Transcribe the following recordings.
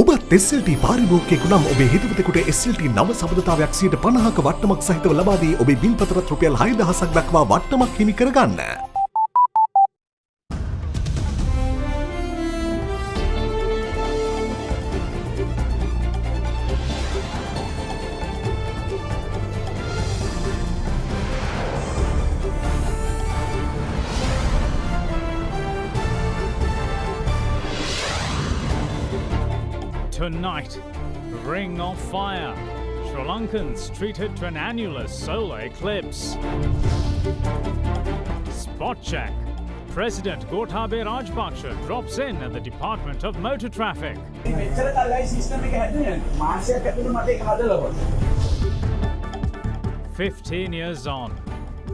ඔබත් SLT පාරිභෝගිකයෙකු නම් ඔබේ හිතවතෙකුට SLT නව සබඳතාවයක් 50%ක වටනමක් සහිතව ලබා දී ඔබේ බිල්පතට රුපියල් 6000ක් දක්වා වටනමක් හිමි කරගන්න. Tonight, Ring of Fire. Sri Lankans treated to an annular solar eclipse. Spot check. President Gotabaya Rajapaksa drops in at the Department of Motor Traffic. 15 years on,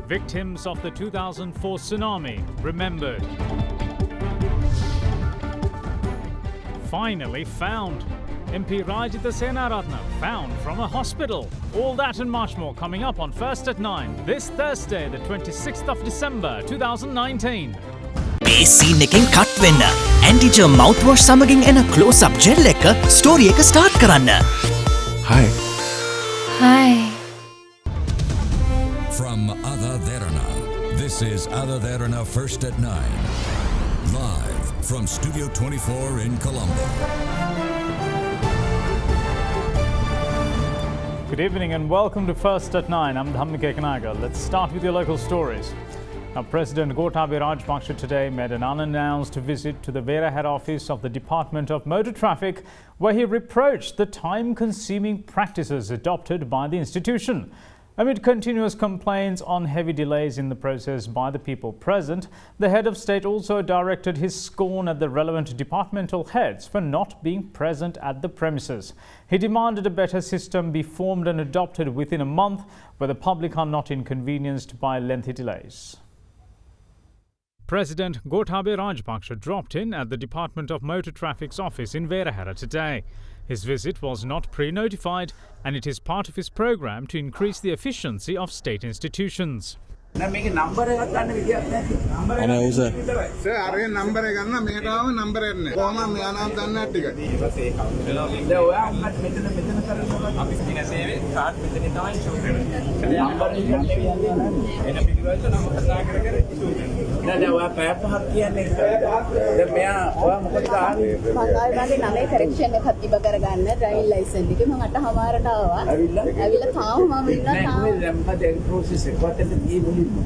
victims of the 2004 tsunami remembered. Finally found. MP Rajitha Senaratne found from a hospital. All that and much more coming up on First at 9 this Thursday, the 26th of December 2019. මේ scene එකෙන් cut වෙන්න ඇන්ටිජර් mouthwash සමගින් එන close up gel එක story එක start කරන්න. Hi. Hi. From AdaDerana, this is AdaDerana First at 9. Live from Studio 24 in Colombo. Good evening and welcome to First at 9. I'm Dhammika Ekanaga. Let's start with your local stories. Now, President Gotabaya Rajapaksa today made an unannounced visit to the Vera head office of the Department of Motor Traffic, where he reproached the time-consuming practices adopted by the institution. Amid continuous complaints on heavy delays in the process by the people present, the head of state also directed his scorn at the relevant departmental heads for not being present at the premises. He demanded a better system be formed and adopted within a month where the public are not inconvenienced by lengthy delays. President Gotabaya Rajapaksa dropped in at the Department of Motor Traffic's office in Verahera today. His visit was not pre-notified and it is part of his program to increase the efficiency of state institutions.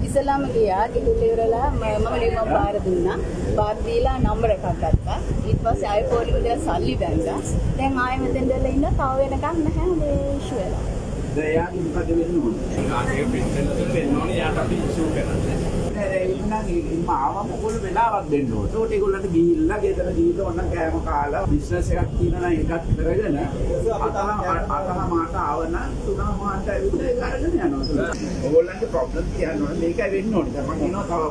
ඉස්සලාම ගියා ගිහිල්ලා ඉවරලා මම ලියුම බාර දුන්නා බාර දීලා number එකක් ගත්තා ඊට පස්සේ ආයෙ පොලිම ඉඳලා සල්ලි බැංගා දැන් ආයෙ මෙතෙන් දෙලා ඉන්න තව වෙනකන් නැහැ මේ ඉෂුව එක දැන් යාගේ මොකද වෙන්නේ ආගේ පිටෙන් දෙන්න ඕනේ යාට අපි ඉෂුව කරන්නේ ඉන්න ආවම මොකද වෙලාවක් දෙන්න ඕනේ ඒකට ඒගොල්ලන්ට ගිහිල්ලා ගෙදර ගිහිල්ලා ඔන්න කෑම කාලා බිස්නස් එකක් තියෙනවා නම් ඒකත් කරගෙන අතහ මාට ආවන තුනම මාට ඇවිල්ලා ඒක අරගෙන යනවා ඕගොල්ලන්ගේ ප්‍රොබ්ලම් කියනවා මේකයි වෙන්න ඕනේ දැන් මම කියනවා තව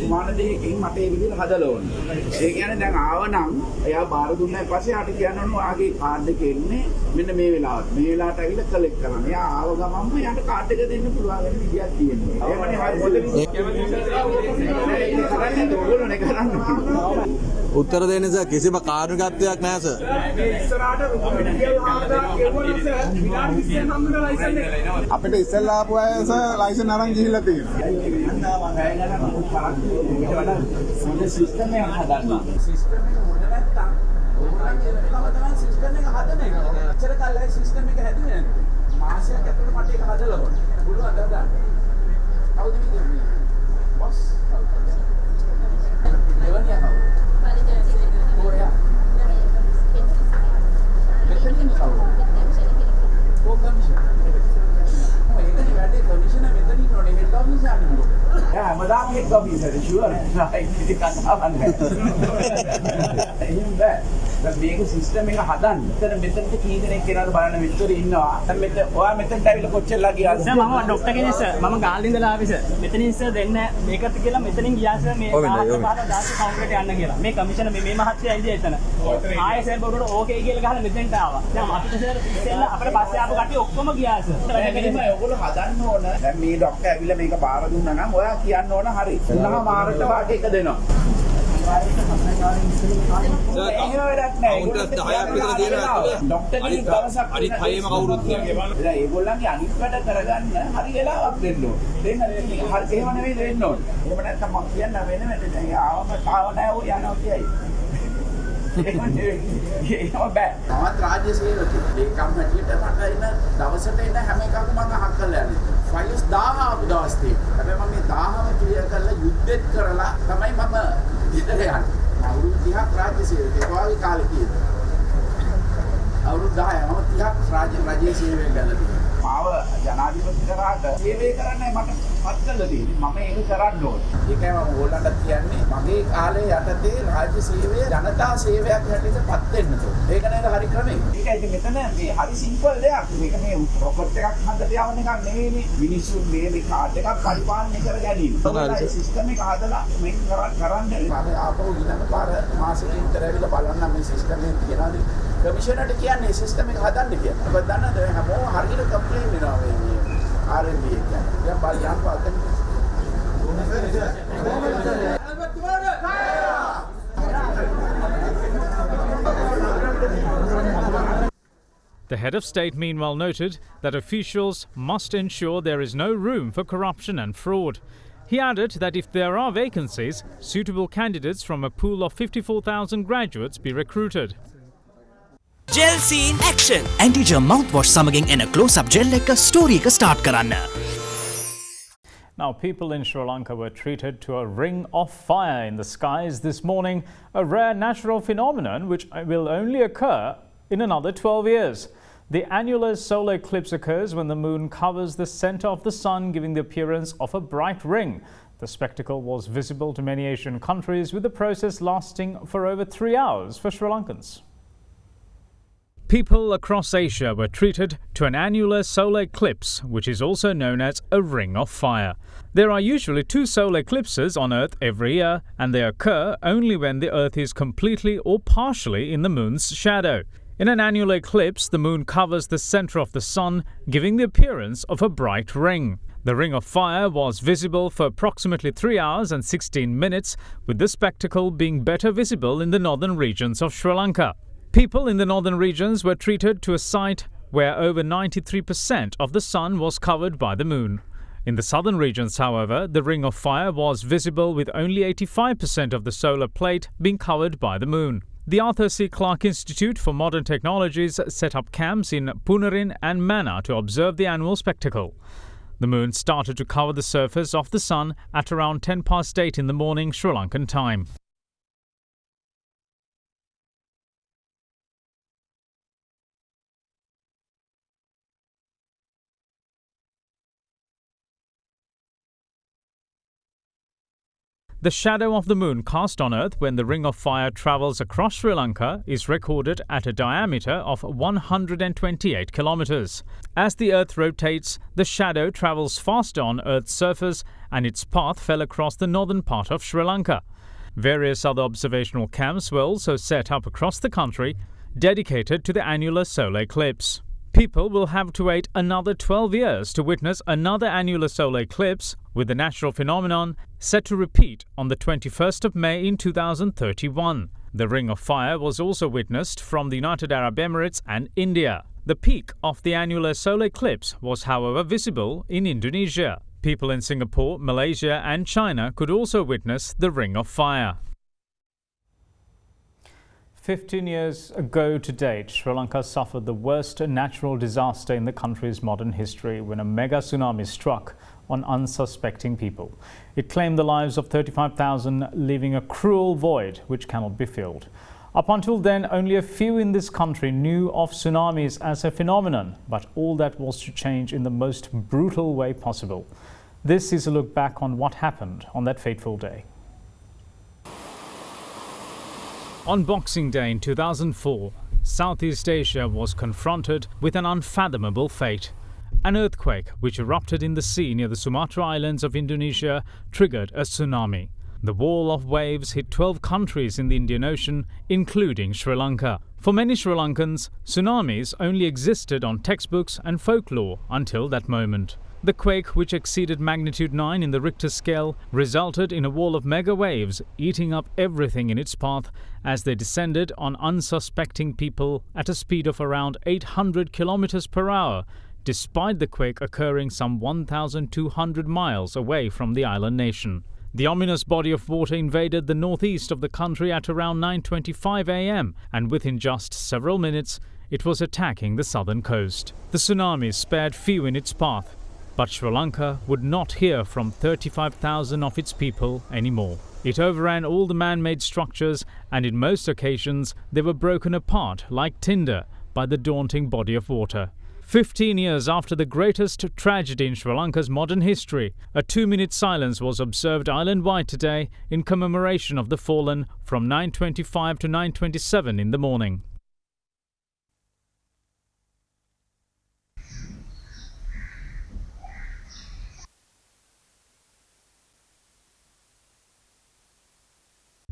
සමාන දෙයකින් මට ඒ විදිහට හදලා ඕනේ ඒ කියන්නේ දැන් ආවනම් එයා බාර දුන්නා ඊපස්සේ ආට කියනවා ඔයාගේ කාඩ් එක එන්නේ මෙන්න මේ වෙලාවට මේ වෙලාවට ඇවිල්ලා කලෙක්ට් කරන්න එයා ආව ගමන්ම එයාට කාඩ් එක දෙන්න පුළුවන් වෙන විදියක් තියෙනවා උත්තර දෙන්න සර් කිසිම කාර්යගතයක් නැහැ සර්. අපිට ඉස්සෙල්ලා ආපු අය සර් ලයිසන් අරන් ගිහිල්ලා තියෙනවා. සිස්ටම් එක හදන්න. සිස්ටම් එක හොඳ නැත්තම් ඕගොල්ලන්ගේ වෙලාව තමයි සිස්ටම් එක හදන එක. එච්චර කල්ලා සිස්ටම් එක හැදුවේ නැහැ. මාසයක් ඇතුළත මට ඒක හදලා ඕනේ. පුළුවන් දාන්න. කවුද මේ? බොස්. එවන්නේ කවුද? ඕයා. මෙතනින් කවුද? කොකමිෂන්. ඒකනේ වැඩේ කමිෂන් මෙතනින් නෝනේ හෙඩ් ඔෆිස් යන්නේ මොකද? යා මදාම් හෙඩ් ඔෆිස් හරි ෂුවර්. ඉතින් කතාවක් නැහැ. එහෙනම් බෑ. දැන් මේක සිස්ටම් එක හදන්න. මෙතනට කී දෙනෙක් කියලාද බලන්න මෙතන ඉන්නවා. දැන් මෙතන ඔයා මෙතනට ඇවිල්ලා කොච්චරලා ගියාද? සර් මම ડોක්ටර් කෙනෙක් සර්. මම ගාල්ල ඉඳලා ආවේ සර්. මෙතනින් සර් දෙන්න මේකට කියලා මෙතනින් ගියා සර් මේ දාස කවුන්ටරේට යන්න කියලා. මේ කමිෂන මේ මහත්තයා ඉඳී එතන. ආයේ සර් බොරුවට ඕකේ කියලා ගහලා මෙතෙන්ට ආවා. දැන් අපිට සර් ඉස්සෙල්ලා අපිට පස්සේ ආපු කට්ටිය ඔක්කොම ගියා සර්. මේකම ඔයගොල්ලෝ හදන්න ඕන. දැන් මේ ડોක්ටර් ඇවිල්ලා මේක බාර දුන්නා නම් ඔයා කියන්න ඕන හරි. 3 මාරට වාගේ එක දෙනවා. කවුන්ටර්ස් 10ක් විතර තියෙනවා ඇතුලේ. අනිත් හයේම කවුරුත් නැහැ. ඒගොල්ලන්ගේ අනිත් වැඩ කරගන්න හරි වෙලාවක් දෙන්න ඕනේ. දෙන්න හරි එහෙම නෙවෙයි දෙන්න ඕනේ. එහෙම නැත්නම් මම කියන්න වෙන ආව නැහැ ඔය යනවා කියයි. ඒක බෑ. මමත් රාජ්‍ය සේවකයෙක්. ඒකම හැටියට මට එන දවසට එන හැම එකක්ම මම අහක් කරලා යන්නේ. ෆයිල්ස් 1000 ආපු දවස් තියෙනවා. හැබැයි මම මේ 1000ම ක්ලියර් කරලා යුද්ධෙත් කරලා තමයි මම ඉතල යන්නේ. අවුරුදු 30ක් රාජ්‍ය සේවකයෙක් වගේ කාලෙ තියෙනවා. අවුරුදු 10ක් මම 30ක් රාජ්‍ය සේවය කළා. මාව ජනාධිපති කරාට සේවය කරන්නයි මට පත් කළා තියෙන්නේ. මම ඒක කරන්න ඕනේ. ඒකයි මම ඕගොල්ලන්ට කියන්නේ මගේ කාලේ යටතේ රාජ්‍ය සේවය ජනතා සේවයක් හැටියට පත් වෙන්න ඕනේ. ඒක නේද හරි ක්‍රමය. ඒකයි ඉතින් මෙතන මේ හරි සිම්පල් දෙයක්. මේක මේ රොකට් එකක් හදලා යවන එකක් නෙවෙයිනේ. මිනිස්සු මේ කාඩ් එකක් පරිපාලනය කර ගැනීම. ඒ සිස්ටම් එක හදලා මේක කරන්න මම ආපහු ඊළඟ පාර මාසෙක විතර ඇවිල්ලා බලන්න මේ සිස්ටම් එක තියනවාද කමිෂනර්ට කියන්නේ සිස්ටම් එක හදන්න කියලා. ඔබ දන්නවද හැමෝම හරියට කම්ප්ලේන් වෙනවා මේ R&D එක. දැන් බලයන් පාතන. The head of state meanwhile noted that officials must ensure there is no room for corruption and fraud. He added that if there are vacancies, suitable candidates from a pool of 54,000 graduates be recruited. Gel සීන් action antigerm mouthwash සමගින් එන close up gel එක story එක start කරන්න. Now, people in Sri Lanka were treated to a ring of fire in the skies this morning, a rare natural phenomenon which will only occur in another 12 years. The annular solar eclipse occurs when the moon covers the center of the sun, giving the appearance of a bright ring. The spectacle was visible to many Asian countries, with the process lasting for over 3 hours for Sri Lankans. People across Asia were treated to an annular solar eclipse, which is also known as a ring of fire. There are usually 2 solar eclipses on Earth every year, and they occur only when the Earth is completely or partially in the moon's shadow. In an annular eclipse, the moon covers the center of the sun, giving the appearance of a bright ring. The ring of fire was visible for approximately 3 hours and 16 minutes, with the spectacle being better visible in the northern regions of Sri Lanka. People in the northern regions were treated to a site where over 93% of the sun was covered by the moon. In the southern regions, however, the ring of fire was visible with only 85% of the solar plate being covered by the moon. The Arthur C. Clarke Institute for Modern Technologies set up camps in Punarin and Mannar to observe the annual spectacle. The moon started to cover the surface of the sun at around 8:10 in the morning Sri Lankan time. The shadow of the moon cast on Earth when the ring of fire travels across Sri Lanka is recorded at a diameter of 128 kilometers. As the Earth rotates, the shadow travels faster on Earth's surface, and its path fell across the northern part of Sri Lanka. Various other observational camps were also set up across the country, dedicated to the annular solar eclipse. People will have to wait another 12 years to witness another annular solar eclipse, with the natural phenomenon set to repeat on the 21st of May in 2031. The ring of fire was also witnessed from the United Arab Emirates and India. The peak of the annular solar eclipse was, however, visible in Indonesia. People in Singapore, Malaysia and China could also witness the ring of fire. 15 years ago to date, Sri Lanka suffered the worst natural disaster in the country's modern history when a mega tsunami struck on unsuspecting people. It claimed the lives of 35,000, leaving a cruel void which cannot be filled. Up until then, only a few in this country knew of tsunamis as a phenomenon, but all that was to change in the most brutal way possible. This is a look back on what happened on that fateful day. On Boxing Day in 2004, Southeast Asia was confronted with an unfathomable fate. An earthquake which erupted in the sea near the Sumatra Islands of Indonesia triggered a tsunami. The wall of waves hit 12 countries in the Indian Ocean, including Sri Lanka. For many Sri Lankans, tsunamis only existed on textbooks and folklore until that moment. The quake, which exceeded magnitude 9 in the Richter scale, resulted in a wall of mega waves eating up everything in its path as they descended on unsuspecting people at a speed of around 800 kilometers per hour, despite the quake occurring some 1,200 miles away from the island nation. The ominous body of water invaded the northeast of the country at around 9:25 a.m. and within just several minutes, it was attacking the southern coast. The tsunami spared few in its path, but Sri Lanka would not hear from 35,000 of its people anymore. It overran all the man-made structures, and in most occasions they were broken apart like tinder by the daunting body of water. 15 years after the greatest tragedy in Sri Lanka's modern history, a 2-minute silence was observed island-wide today in commemoration of the fallen from 9:25 to 9:27 in the morning.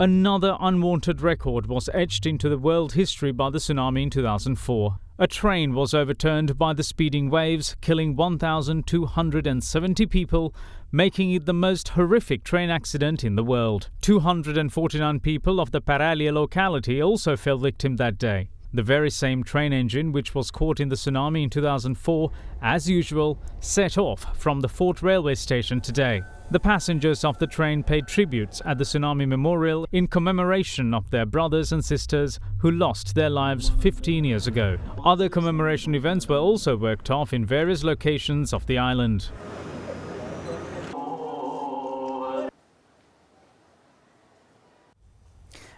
Another unwanted record was etched into the world history by the tsunami in 2004. A train was overturned by the speeding waves, killing 1,270 people, making it the most horrific train accident in the world. 249 people of the Paralia locality also fell victim that day. The very same train engine which was caught in the tsunami in 2004, as usual, set off from the Fort railway station today. The passengers of the train paid tributes at the Tsunami Memorial in commemoration of their brothers and sisters who lost their lives 15 years ago. Other commemoration events were also worked off in various locations of the island.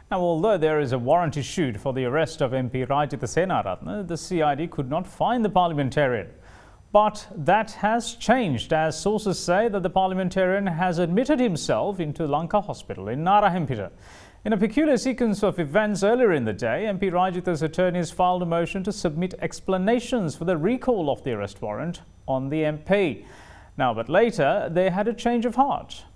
Now, although there is a warrant issued for the arrest of MP Rajitha Senaratne, the CID could not find the parliamentarian. But that has changed, as sources say that the parliamentarian has admitted himself into Lanka Hospital in Narahempita. In a peculiar sequence of events earlier in the day, MP Rajitha's attorneys filed a motion to submit explanations for the recall of the arrest warrant on the MP. Now, but later, they had a change of heart.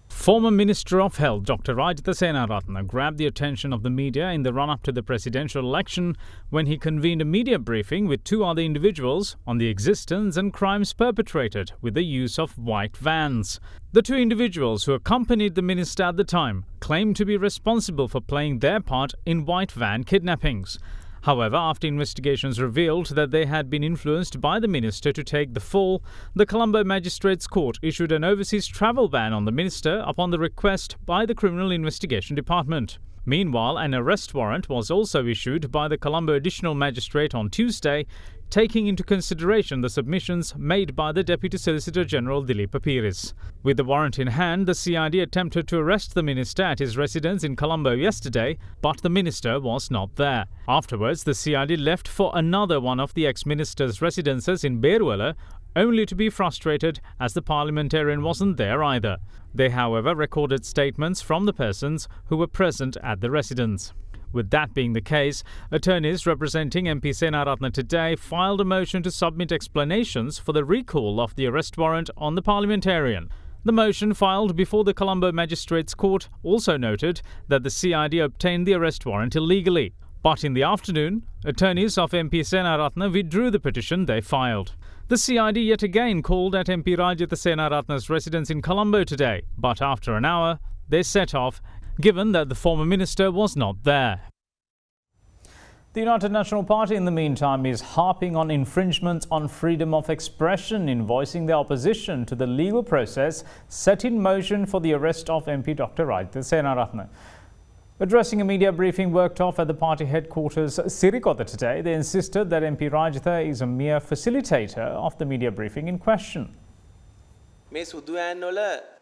Former Minister of Health Dr. Rajitha Senaratne grabbed the attention of the media in the run-up to the presidential election when he convened a media briefing with 2 other individuals on the existence and crimes perpetrated with the use of white vans. The 2 individuals who accompanied the minister at the time claimed to be responsible for playing their part in white van kidnappings. However, after investigations revealed that they had been influenced by the minister to take the fall, the Colombo Magistrates Court issued an overseas travel ban on the minister upon the request by the Criminal Investigation Department. Meanwhile, an arrest warrant was also issued by the Colombo Additional Magistrate on Tuesday, taking into consideration the submissions made by the Deputy Solicitor General Dilip Apiris. With the warrant in hand, the CID attempted to arrest the minister at his residence in Colombo yesterday, but the minister was not there. Afterwards, the CID left for another one of the ex-minister's residences in Beruela, only to be frustrated as the parliamentarian wasn't there either. They, however, recorded statements from the persons who were present at the residence. With that being the case, attorneys representing MP Senaratne today filed a motion to submit explanations for the recall of the arrest warrant on the parliamentarian. The motion filed before the Colombo Magistrates Court also noted that the CID obtained the arrest warrant illegally. But in the afternoon, attorneys of MP Senaratne withdrew the petition they filed. The CID yet again called at MP Rajitha Senaratne's residence in Colombo today, but after an hour, they set off, given that the former minister was not there. The United National Party, in the meantime, is harping on infringements on freedom of expression in voicing their opposition to the legal process set in motion for the arrest of MP Dr. Rajitha Senaratne. Addressing a media briefing worked off at the party headquarters Sirikota today, they insisted that MP Rajitha is a mere facilitator of the media briefing in question. මේ සුදුයන් වල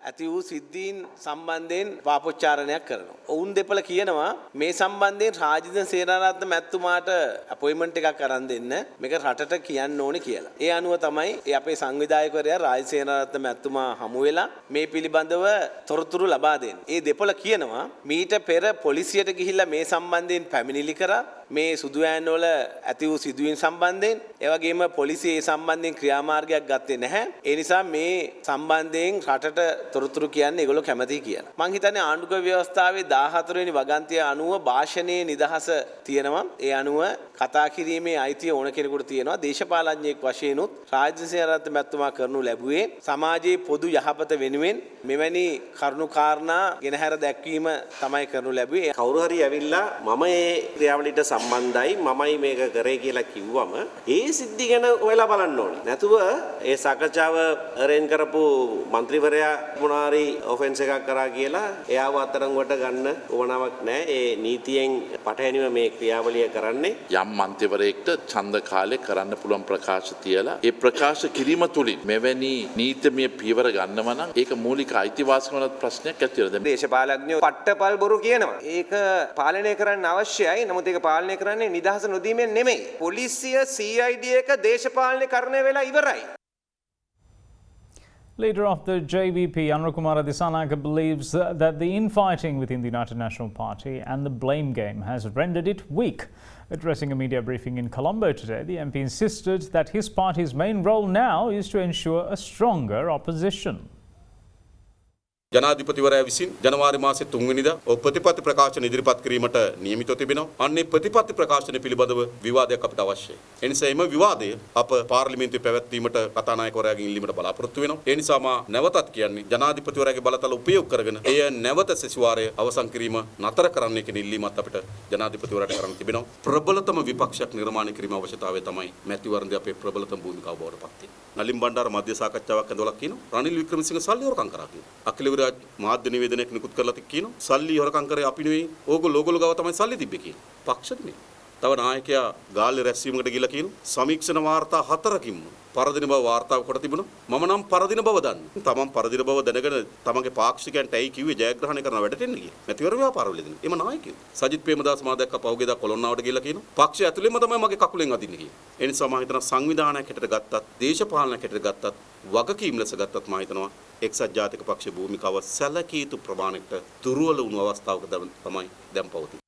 ඇති වූ සිද්ධීන් සම්බන්ධයෙන් වාපොච්චාරණයක් කරනවා. ඔවුන් දෙපළ කියනවා මේ සම්බන්ධයෙන් රාජිත සේනාරත්න මැතිතුමාට අපොයින්ට්මන්ට් එකක් අරන් දෙන්න මේක රටට කියන්න ඕනේ කියලා. ඒ අනුව තමයි අපේ සංවිධායකවරයා රාජිත සේනාරත්න මැතිතුමා හමු වෙලා මේ පිළිබඳව තොරතුරු ලබා දෙන්න. ඒ දෙපළ කියනවා මීට පෙර පොලිසියට ගිහිල්ලා මේ සම්බන්ධයෙන් පැමිණිලි කරා මේ සුදුයන් වල ඇති වූ සිදුවීම් සම්බන්ධයෙන් ඒ වගේම පොලිසිය ඒ සම්බන්ධයෙන් ක්‍රියාමාර්ගයක් ගත්තේ නැහැ. ඒ නිසා මේ සම්බන්ධයෙන් රටට තොරතුරු කියන්නේ ඒගොල්ලෝ කැමතියි කියලා. මං හිතන්නේ ආණ්ඩුක ව්‍යවස්ථාවේ 14 වෙනි වගන්තිය අනුව භාෂණයේ නිදහස තියෙනවා. ඒ අනුව කතා කිරීමේ අයිතිය ඕන කෙනෙකුට තියෙනවා. දේශපාලඥයෙක් වශයෙන් උත් රාජ්‍ය සේනාධිපති මැතිතුමා කරනු ලැබුවේ සමාජයේ පොදු යහපත වෙනුවෙන් මෙවැනි කරුණු කාරණා ගෙනහැර දැක්වීම තමයි කරනු ලැබුවේ. කවුරු හරි ඇවිල්ලා මම මේ ක්‍රියාවලියට සම්බන්ධයි මමයි මේක කරේ කියලා කිව්වම ඒ සිද්ධි ගැන ඔයලා බලන්න ඕනේ. නැතුව ඒ සාකච්ඡාව අරේන්ජ් කරපු മന്ത്രിවරයා මොනාරි ඔෆෙන්ස් එකක් කරා කියලා එයාව අත්අඩංගුවට ගන්න ඕනාවක් නැහැ. ඒ නීතියෙන් පටහැනිව මේ ක්‍රියාවලිය කරන්නේ. යම් මන්ත්‍රීවරයෙක්ට ඡන්ද කාලේ කරන්න පුළුවන් ප්‍රකාශ තියලා ඒ ප්‍රකාශ කිරීම තුලින් මෙවැනි නීතිමය පියවර ගන්නවා නම් ඒක මූලික අයිතිවාසිකමන ප්‍රශ්නයක් ඇති වෙනවා. දේශපාලඥයෝ පට්ටපල් බොරු කියනවා. ඒක පාලනය කරන්න අවශ්‍යයි. නමුත් ඒක පාලනය කරන්නේ නිදහස නොදීමෙන් නෙමෙයි. පොලිසිය CID එක දේශපාලනීකරණය වෙලා ඉවරයි. Leader of the JVP, Anrukumara Disanayake, believes that the infighting within the United National Party and the blame game has rendered it weak. Addressing a media briefing in Colombo today, the MP insisted that his party's main role now is to ensure a stronger opposition. ජනාධිපතිවරයා විසින් ජනවාරි මාසයේ 3 වෙනිදා ප්‍රතිපත්ති ප්‍රකාශන ඉදිරිපත් කිරීමට නියමිතව තිබෙනවා. අන්නේ ප්‍රතිපත්ති ප්‍රකාශන පිළිබඳව විවාදයක් අපිට අවශ්‍යයි. ඒ නිසා එම විවාදය අප පාර්ලිමේන්තුවේ පැවැත්වීමට කතානායකවරයාගෙන් ඉල්ලීමට බලාපොරොත්තු වෙනවා. ඒ නිසා මා නැවතත් කියන්නේ ජනාධිපතිවරයාගේ බලතල උපයෝග කරගෙන එය නැවත සෙසුවාරය අවසන් කිරීම නතර කරන්න කියන ඉල්ලීමත් අපිට ජනාධිපතිවරයාට කරන්න තිබෙනවා. ප්‍රබලතම විපක්ෂයක් නිර්මාණය කිරීම අවශ්‍යතාවය තමයි මැතිවරණදී අපේ ප්‍රබලතම භූමිකාව බවට පත් වෙන්නේ. නලින් බණ්ඩාර මධ්‍ය සාකච්ඡාවක් ඇඳවලා කියනවා රනිල් වික්‍රමසිංහ සල්ලි හොරකම් කරා කියලා. අකිල විරාජ් මාධ්‍ය නිවේදනයක් නිකුත් කරලා කියනවා සල්ලි හොරකම් කරේ අපි නෙවෙයි ඕගොල්ලෝ ගාව තමයි සල්ලි තිබ්බේ කියලා. පක්ෂද නෙවෙයි. තව නායකයා ගාල්ලේ රැස්වීමකට ගිහලා කියනවා සමීක්ෂණ වාර්තා 4කින්ම පරදින බව වාර්තාව කොට තිබුණා. මම නම් පරදින බව දන්නේ. තමන් පරදින බව දැනගෙන තමන්ගේ පාක්ෂිකයන්ට ඇයි කිව්වේ ජයග්‍රහණය කරන වැඩට එන්න කියලා. මැතිවර ව්‍යාපාරවලදී. එම නායකයෝ. සජිත් ප්‍රේමදාස මා දැක්ක පහුගියදා කොළොන්නාවට ගිහලා කියනවා පක්ෂය ඇතුළෙන්ම තමයි මගේ කකුලෙන් අදින්නේ කියලා. ඒ නිසා මම හිතනවා සංවිධානයක් හැටියට ගත්තත් දේශපාලනයක් හැටියට ගත්තත් වගකීම් ලෙස ගත්තත් මම හිතනවා එක්සත් ජාතික පක්ෂයේ භූමිකාව සැලකිය යුතු ප්‍රමාණයට දුර්වල වුණු අවස්ථාවක තමයි දැන් පවතින්නේ.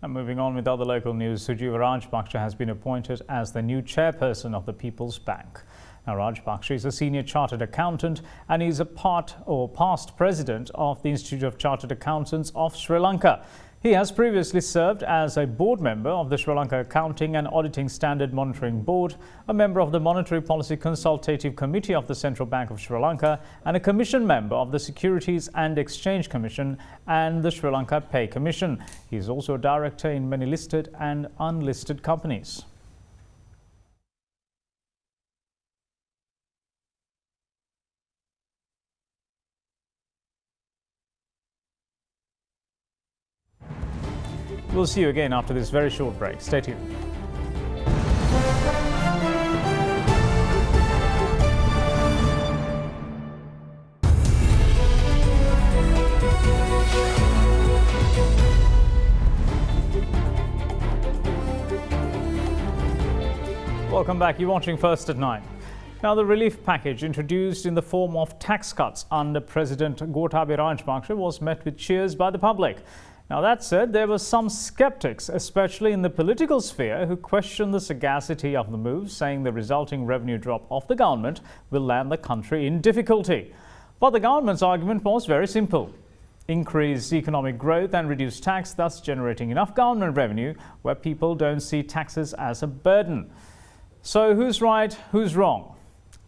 And moving on with other local news, Sujiva Rajpaksha has been appointed as the new chairperson of the People's Bank. Now, Rajpaksha is a senior chartered accountant and is a past president of the Institute of Chartered Accountants of Sri Lanka. He has previously served as a board member of the Sri Lanka Accounting and Auditing Standard Monitoring Board, a member of the Monetary Policy Consultative Committee of the Central Bank of Sri Lanka, and a commission member of the Securities and Exchange Commission and the Sri Lanka Pay Commission. He is also a director in many listed and unlisted companies. We'll see you again after this very short break. Stay tuned. Welcome back. You're watching First at 9. Now, the relief package introduced in the form of tax cuts under President Gotabaya Rajapaksa was met with cheers by the public. Now, that said, there were some skeptics, especially in the political sphere, who questioned the sagacity of the move, saying the resulting revenue drop of the government will land the country in difficulty. But the government's argument was very simple. Increase economic growth and reduce tax, thus generating enough government revenue where people don't see taxes as a burden. So who's right, who's wrong?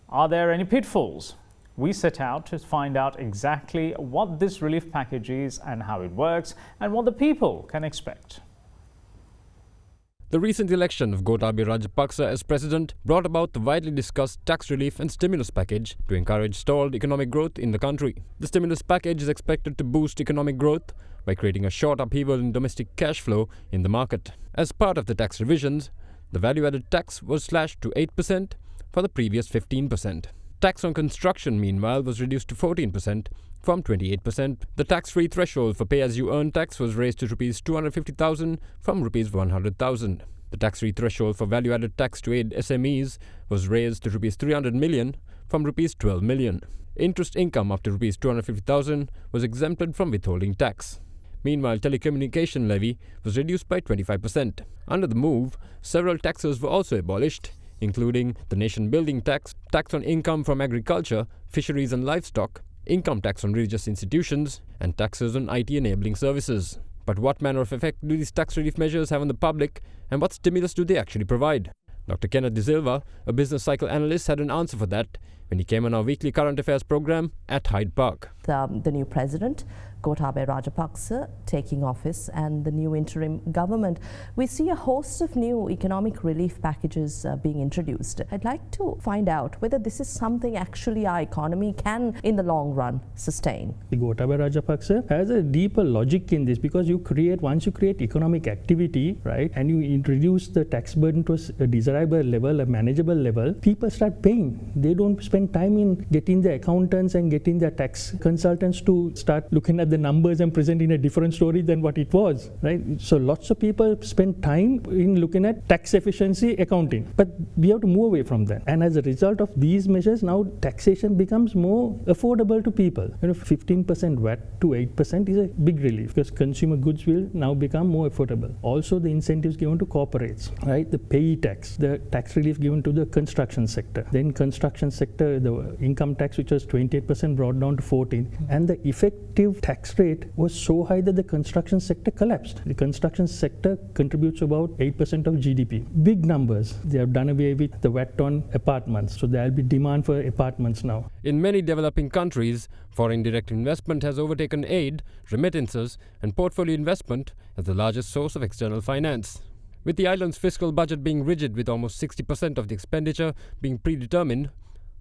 Are there any pitfalls? We set out to find out exactly what this relief package is and how it works and what the people can expect. The recent election of Gotabaya Rajapaksa as president brought about the widely discussed tax relief and stimulus package to encourage stalled economic growth in the country. The stimulus package is expected to boost economic growth by creating a short upheaval in domestic cash flow in the market. As part of the tax revisions, the value-added tax was slashed to 8% for the previous 15%. Tax on construction, meanwhile, was reduced to 14% from 28%. The tax-free threshold for pay-as-you-earn tax was raised to Rs 250,000 from Rs 100,000. The tax-free threshold for value-added tax to aid SMEs was raised to Rs 300 million from Rs 12 million. Interest income up to Rs 250,000 was exempted from withholding tax. Meanwhile, telecommunication levy was reduced by 25%. Under the move, several taxes were also abolished, including the nation building tax, tax on income from agriculture, fisheries and livestock, income tax on religious institutions, and taxes on IT enabling services. But what manner of effect do these tax relief measures have on the public, and what stimulus do they actually provide? Dr. Kenneth De Silva, a business cycle analyst, had an answer for that when he came on our weekly current affairs program at Hyde Park. The new president, Gotabaya Rajapaksa, taking office, and the new interim government, we see a host of new economic relief packages being introduced. I'd like to find out whether this is something actually our economy can, in the long run, sustain. Gotabaya Rajapaksa has a deeper logic in this, because once you create economic activity, right, and you introduce the tax burden to a desirable level, a manageable level, people start paying. They don't spend time in getting the accountants and getting the tax consultants to start looking at the numbers and presenting a different story than what it was, right? So lots of people spend time in looking at tax efficiency accounting, but we have to move away from that. And as a result of these measures, now taxation becomes more affordable to people. 15% VAT to 8% is a big relief, because consumer goods will now become more affordable. Also, the incentives given to corporates, right? The payee tax, the tax relief given to the construction sector. Then construction sector, the income tax, which was 28%, brought down to 14%, and the effective tax rate was so high that the construction sector collapsed. The construction sector contributes about 8% of GDP. Big numbers. They have done away with the VAT on apartments, so there will be demand for apartments now. In many developing countries, foreign direct investment has overtaken aid, remittances, and portfolio investment as the largest source of external finance. With the island's fiscal budget being rigid, with almost 60% of the expenditure being predetermined,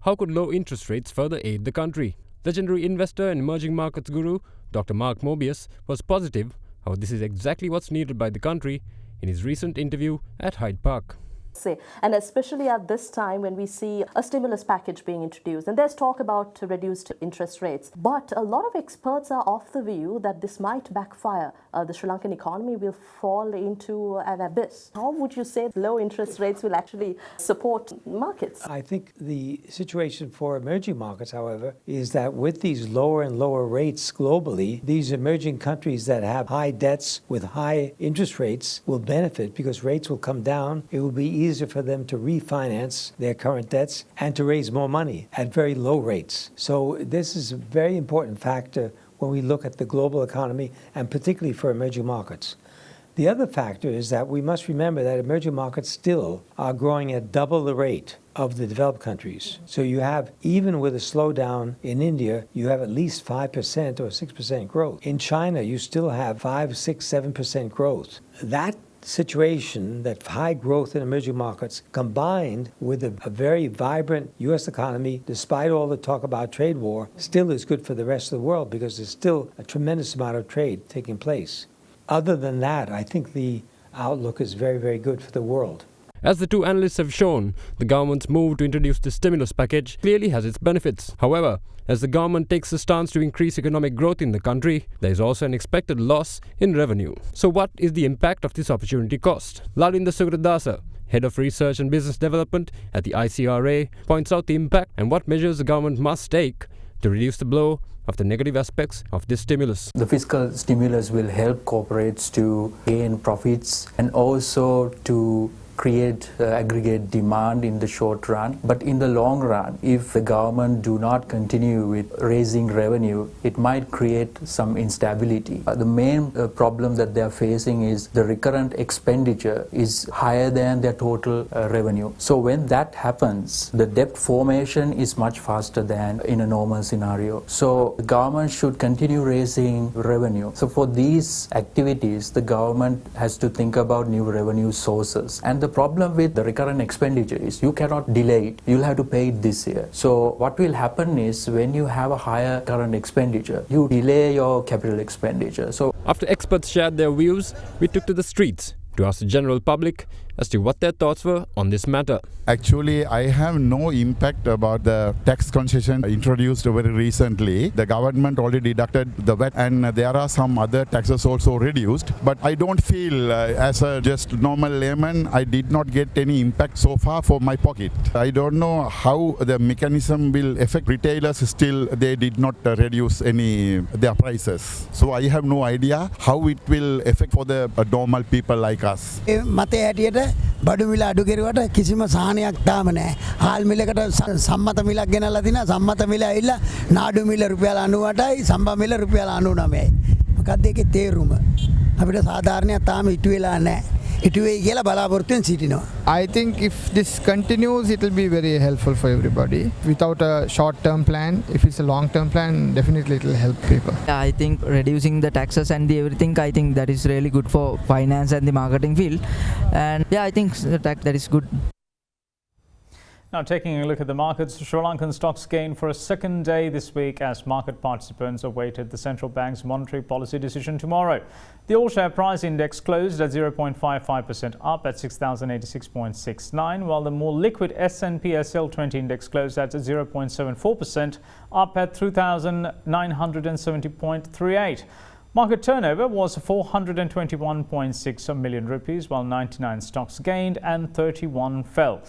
how could low interest rates further aid the country? Legendary investor and emerging markets guru Dr. Mark Mobius was positive how this is exactly what's needed by the country in his recent interview at Hyde Park. And especially at this time when we see a stimulus package being introduced, and there's talk about reduced interest rates, but a lot of experts are of the view that this might backfire. The Sri Lankan economy will fall into an abyss. How would you say low interest rates will actually support markets? I think the situation for emerging markets, however, is that with these lower and lower rates globally, these emerging countries that have high debts with high interest rates will benefit, because rates will come down. It will be easier for them to refinance their current debts and to raise more money at very low rates. So this is a very important factor when we look at the global economy, and particularly for emerging markets. The other factor is that we must remember that emerging markets still are growing at double the rate of the developed countries. So you have, even with a slowdown in India, you have at least 5% or 6% growth. In China, you still have 5, 6, 7% growth. That situation, that high growth in emerging markets, combined with a very vibrant U.S. economy, despite all the talk about trade war, still is good for the rest of the world, because there's still a tremendous amount of trade taking place. Other than that, I think the outlook is very, very good for the world. As the two analysts have shown, the government's move to introduce the stimulus package clearly has its benefits. However, as the government takes a stance to increase economic growth in the country, there is also an expected loss in revenue. So what is the impact of this opportunity cost? Lalinda Sugradasa, Head of Research and Business Development at the ICRA, points out the impact and what measures the government must take to reduce the blow of the negative aspects of this stimulus. The fiscal stimulus will help corporates to gain profits and also to create aggregate demand in the short run. But in the long run, if the government do not continue with raising revenue, it might create some instability. The main problem that they are facing is the recurrent expenditure is higher than their total revenue. So when that happens, the debt formation is much faster than in a normal scenario. So the government should continue raising revenue. So for these activities, the government has to think about new revenue sources. And the problem with the recurrent expenditure is you cannot delay it. You'll have to pay it this year. So what will happen is when you have a higher current expenditure, you delay your capital expenditure. So after experts shared their views, we took to the streets to ask the general public as to what their thoughts were on this matter. Actually, I have no impact about the tax concession introduced very recently. The government already deducted the VAT, and there are some other taxes also reduced. But I don't feel, as a just normal layman, I did not get any impact so far for my pocket. I don't know how the mechanism will affect retailers. Still, they did not reduce their prices. So I have no idea how it will affect for the normal people like us. බඩු මිල අඩු කෙරුවට කිසිම සහනයක් තාම නැහැ. හාල් මිලකට සම්මත මිලක් ගෙනල්ලා තිනා සම්මත මිල ඇවිල්ලා නාඩු මිල රුපියල් 98යි සම්බා මිල රුපියල් 99යි. මොකක්ද ඒකේ තේරුම? අපිට සාධාරණයක් තාම ඉටු වෙලා නැහැ. ඉටු වෙයි කියලා බලාපොරොත්තුෙන් සිටිනවා. I think if this continues, it will be very helpful for everybody. Without a short-term plan, if it's a long-term plan, definitely it will help people. Yeah, I think reducing the taxes and the everything, I think that is really good for finance and the marketing field. And yeah, I think that is good. Now, taking a look at the markets, Sri Lankan stocks gained for a second day this week as market participants awaited the central bank's monetary policy decision tomorrow. The all-share price index closed at 0.55% up at 6,086.69, while the more liquid S&P SL20 index closed at 0.74% up at 3,970.38. Market turnover was 421.6 million rupees, while 99 stocks gained and 31 fell.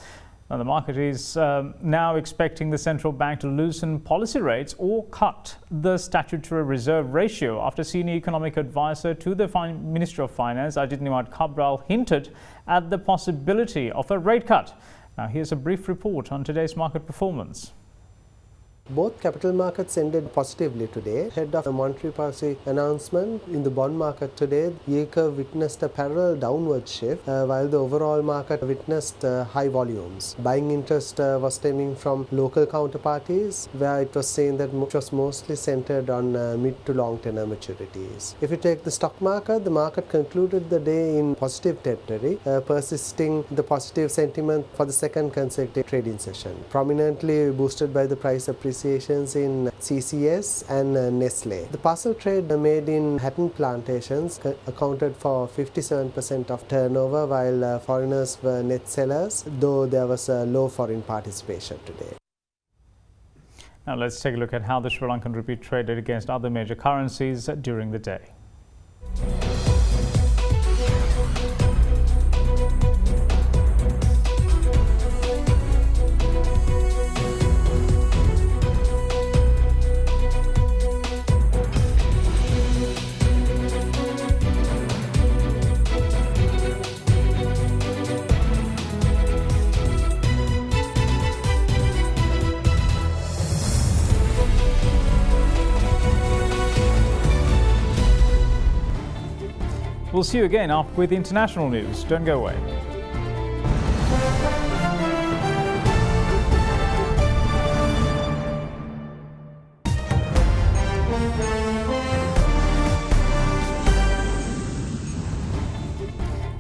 Now, the market is now expecting the central bank to loosen policy rates or cut the statutory reserve ratio after senior economic advisor to the Minister of Finance, AdaDerana Cabral, hinted at the possibility of a rate cut. Now, here's a brief report on today's market performance. Both capital markets ended positively today. Ahead of the monetary policy announcement in the bond market today, yield curve witnessed a parallel downward shift while the overall market witnessed high volumes. Buying interest was stemming from local counterparties, where it was seen that it was mostly centered on mid to long tenor maturities. If you take the stock market, the market concluded the day in positive territory, persisting the positive sentiment for the second consecutive trading session, prominently boosted by the price appreciation in CCS and Nestle. The parcel trade made in Hatton plantations accounted for 57% of turnover, while foreigners were net sellers, though there was a low foreign participation today. Now, let's take a look at how the Sri Lankan rupee traded against other major currencies during the day. We'll see you again up with international news. Don't go away.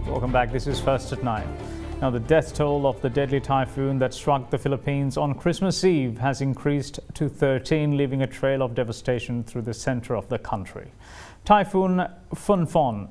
Welcome back. This is First at 9. Now, the death toll of the deadly typhoon that struck the Philippines on Christmas Eve has increased to 13, leaving a trail of devastation through the center of the country. Typhoon Phonphon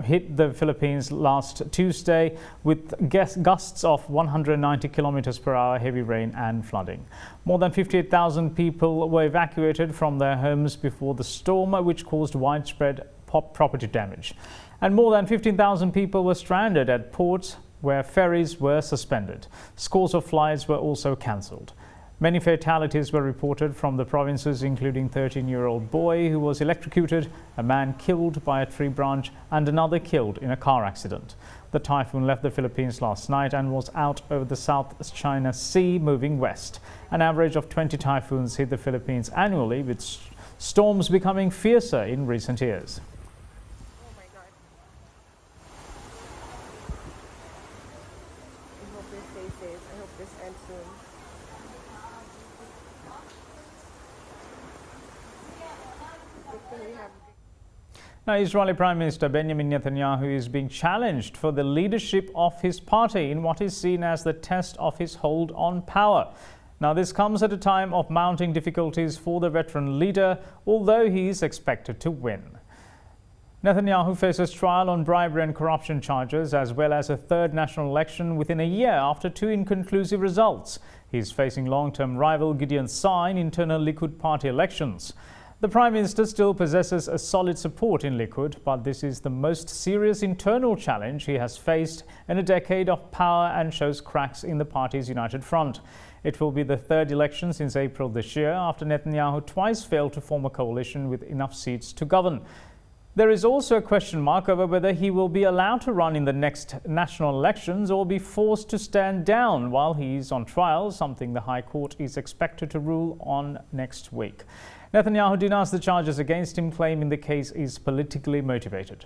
hit the Philippines last Tuesday with gusts of 190 kilometers per hour, heavy rain and flooding. More than 58,000 people were evacuated from their homes before the storm, which caused widespread property damage. And more than 15,000 people were stranded at ports where ferries were suspended. Scores of flights were also cancelled. Many fatalities were reported from the provinces, including a 13-year-old boy who was electrocuted, a man killed by a tree branch, and another killed in a car accident. The typhoon left the Philippines last night and was out over the South China Sea, moving west. An average of 20 typhoons hit the Philippines annually, with storms becoming fiercer in recent years. Now, Israeli Prime Minister Benjamin Netanyahu is being challenged for the leadership of his party in what is seen as the test of his hold on power. Now, this comes at a time of mounting difficulties for the veteran leader, although he is expected to win. Netanyahu faces trial on bribery and corruption charges, as well as a third national election within a year after two inconclusive results. He is facing long-term rival Gideon Saar in internal Likud party elections. The Prime Minister still possesses a solid support in Likud, but this is the most serious internal challenge he has faced in a decade of power and shows cracks in the party's united front. It will be the third election since April this year, after Netanyahu twice failed to form a coalition with enough seats to govern. There is also a question mark over whether he will be allowed to run in the next national elections or be forced to stand down while he is on trial, something the High Court is expected to rule on next week. Netanyahu denies the charges against him, claiming the case is politically motivated.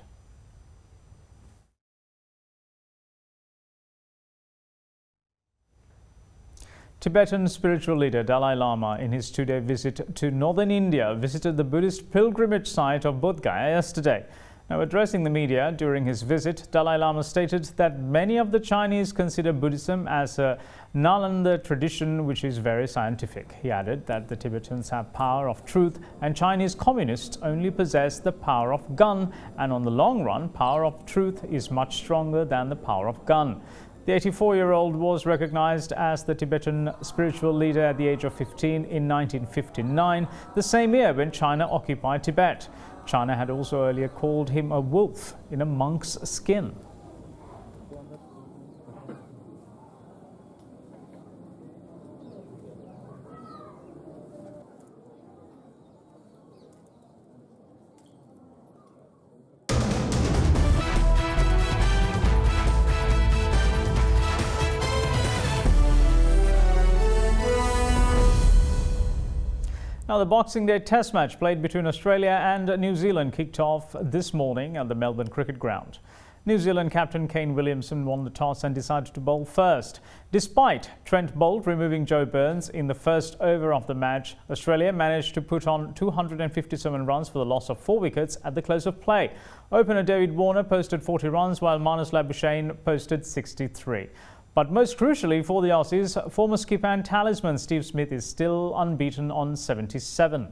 Tibetan spiritual leader Dalai Lama, in his two-day visit to northern India, visited the Buddhist pilgrimage site of Bodh Gaya yesterday. Now, addressing the media during his visit, Dalai Lama stated that many of the Chinese consider Buddhism as a Nalanda tradition, which is very scientific. He added that the Tibetans have power of truth and Chinese communists only possess the power of gun, and on the long run, power of truth is much stronger than the power of gun. The 84-year-old was recognized as the Tibetan spiritual leader at the age of 15 in 1959, the same year when China occupied Tibet. China had also earlier called him a wolf in a monk's skin. Now, the Boxing Day Test match played between Australia and New Zealand kicked off this morning at the Melbourne Cricket Ground. New Zealand captain Kane Williamson won the toss and decided to bowl first. Despite Trent Boult removing Joe Burns in the first over of the match, Australia managed to put on 257 runs for the loss of 4 wickets at the close of play. Opener David Warner posted 40 runs while Marnus Labuschagne posted 63. But most crucially for the Aussies, former skipper and talisman Steve Smith is still unbeaten on 77.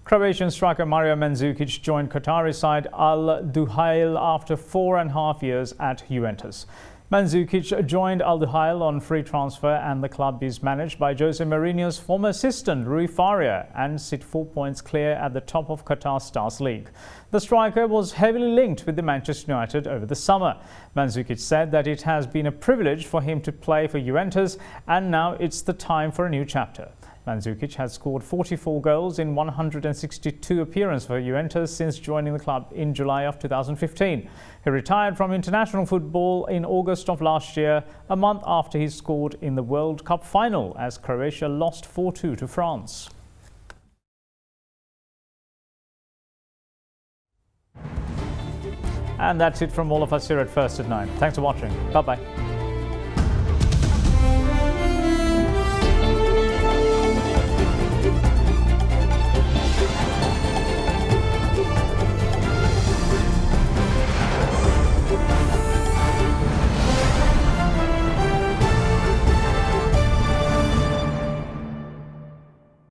Croatian striker Mario Mandzukic joined Qatari side Al Duhail after 4.5 years at Juventus. Mandzukic joined Al Duhail on free transfer, and the club is managed by Jose Mourinho's former assistant Rui Faria and sit 4 points clear at the top of Qatar Stars League. The striker was heavily linked with the Manchester United over the summer. Mandzukic said that it has been a privilege for him to play for Juventus, and now it's the time for a new chapter. Mandzukic has scored 44 goals in 162 appearances for Juventus since joining the club in July of 2015. He retired from international football in August of last year, a month after he scored in the World Cup final as Croatia lost 4-2 to France. And that's it from all of us here at First at 9. Thanks for watching. Bye-bye.